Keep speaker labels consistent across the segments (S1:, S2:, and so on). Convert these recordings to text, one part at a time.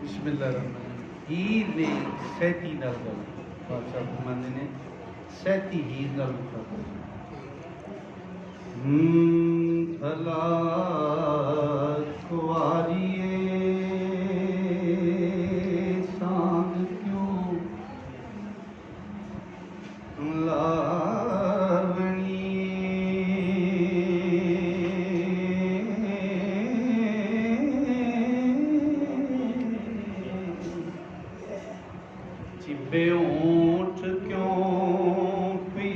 S1: बिस्मिल्लाहिर्रहमानिर्रहीम। हीर ने सैती नाल गल बादशाह फरमांदे ने सैती हीर नाल मुखातब भला कुआरिए सांग क्यों चिब्बे ऊंट क्यों पी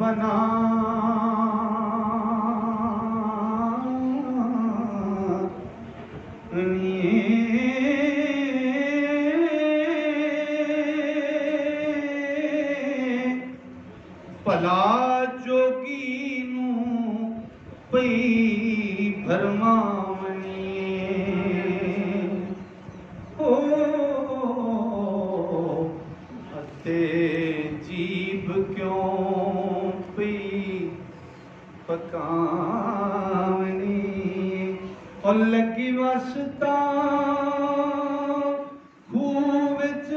S1: बना भला जोगी नूं पई भरमावनी ओ अते जीभ क्यों पई पकावनी और लगी वसता खूह विच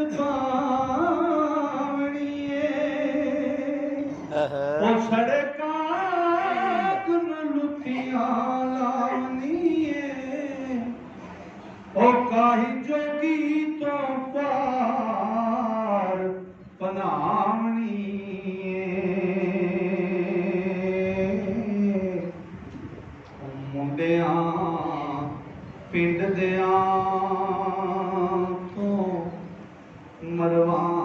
S1: ओ सड़कां लुटियां लावनी ओ काही जोगी तो पार पनावनी मुंडियां पिंड दियां तो मरवावनी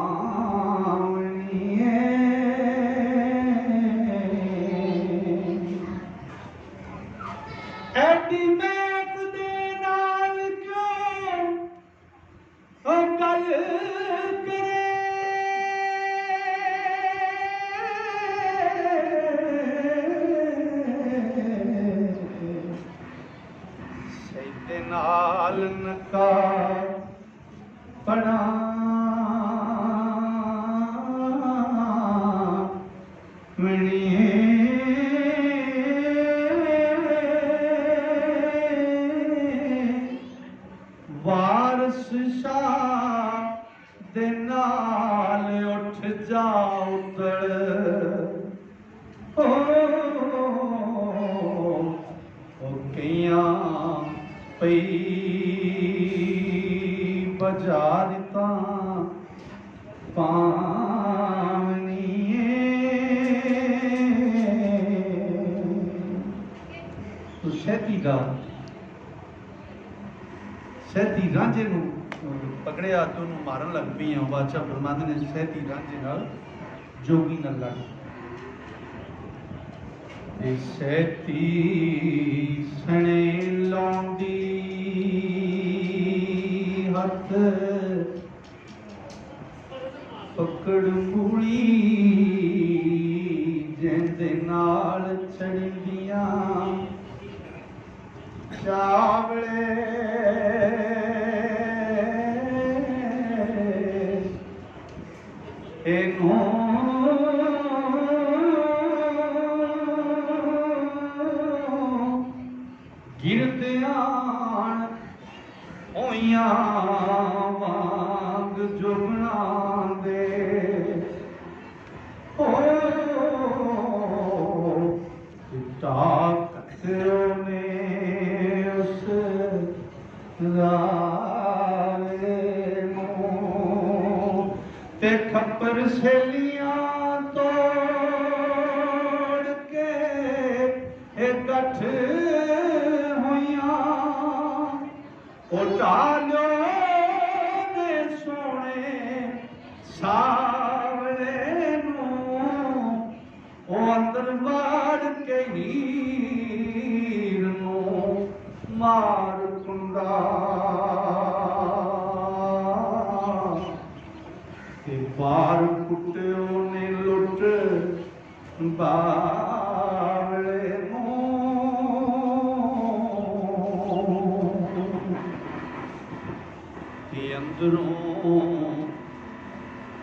S1: एडी मैक दे नाल क्यों गल करे सैदे नाल नका बना वारस शाह दे नाल उठ जा उतड़ ओ कईयां पई बजा दिता पावनी तो सैती रांझे नूं पकड़िया तो उन्होंने मारन लग पई हैं। बादशाह फरमांदे ने सैती रांझे नाल जोगी नाल लड़ सैती सने लौंदी हथ पकड़ मूली जिंदे नाल चढ़दियां चावले गिरदियां होइयां वांग जुगना दे ओ ताकत ने उस रावे नूं ते खप्पर सहेलियां तोड़ के इकट्ठ होइयां ओ टालो दे सोने सावरे नूं ओ अंदर वाड़ के हीर नूं मार कुंडा बार कुटियो ने लुट बावले ते अंदरों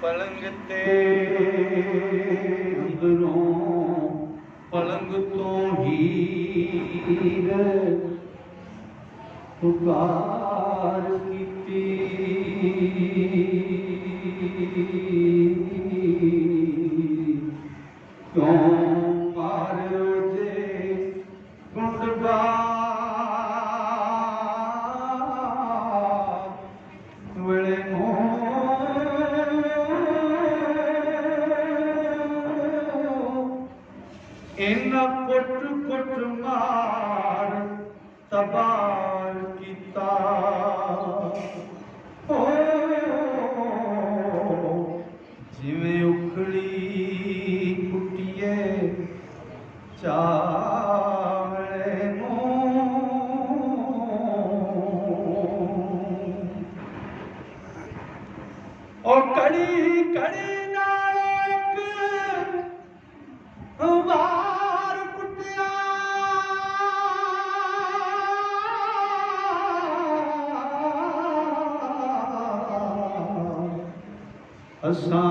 S1: पलंग ते अंदरों पलंग तो हीर पुकार कीती क्यों मारो जे गुंडगार वेले इन कुट कुट मार तबार कीता हो जिवें उखड़ी कुटिए चावले और कड़ी कड़ी नाल वार कुटिया असां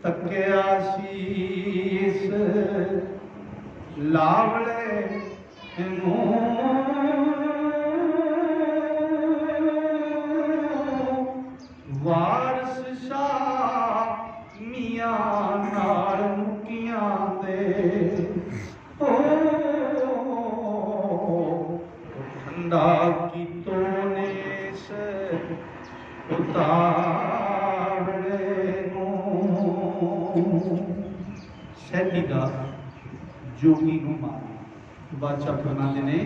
S1: तकिया शीस लावले वारस शाह मियां नाल मुकियां दे ठंडा की तोनेस उतावले सैती दा जोगी नूं मारिया बादशाह फरमांदे ने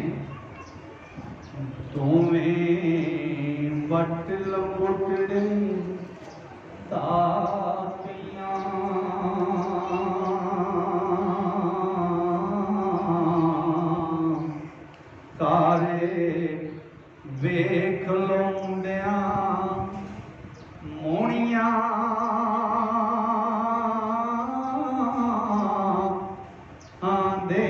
S1: दोवें वट लंगोटड़े तापियां कारे वेख लौंदियां मोहणियां आंदे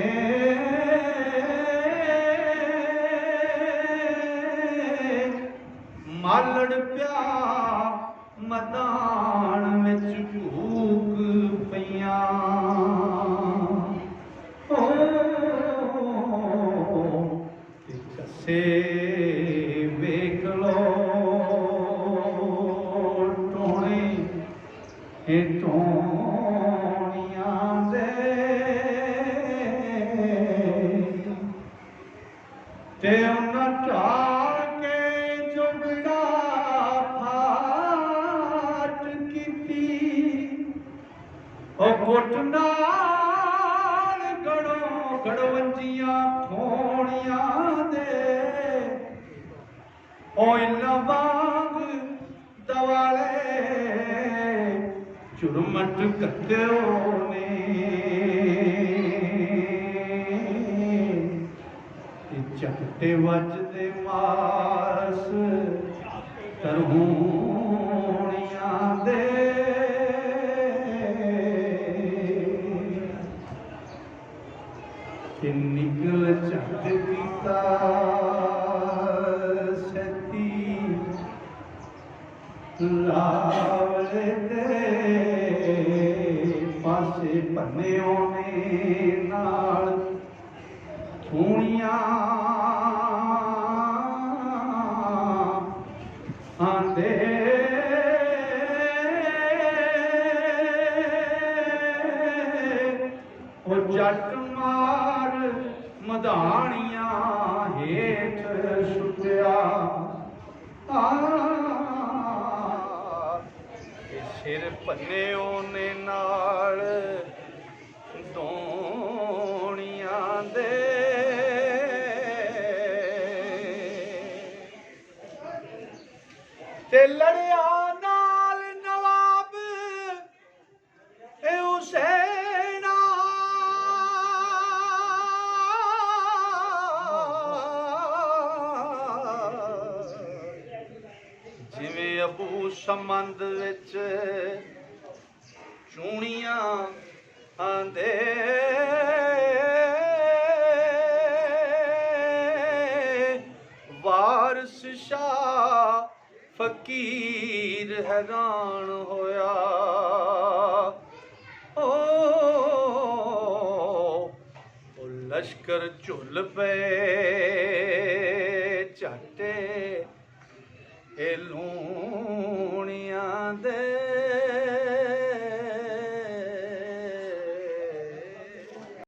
S1: मालड़ प्या मैदान विच भूख पईयां कसे वेख लो टोणे टोणियां दे ते उन्हां ढाल के जुगड़ा फाट कीती ओ गुट नाल गड़ो गड़वंजियां ठोणियां दे ओ इल्ला वांग दवाले चुरमट कत्यो ने झटते वजदे मास तरहूणियां दे कि निकल झट कीता सती लावले दे पासे भन्ने ओने नाल थूणियां आंदे ओ जट मार मधाणियां हेठ सुटिया सिर भन्ने ओने नाल धोणियां दे ते लड़िया नाल नवाब हुसैन जिवें अबू समंद विच चूणियां आंदे वारस शाह फकीर हैरान होया ओ लश्कर झुल पे
S2: ਝੱਟੇ ਇਹ ਲੂਣੀਆਂ ਦੇ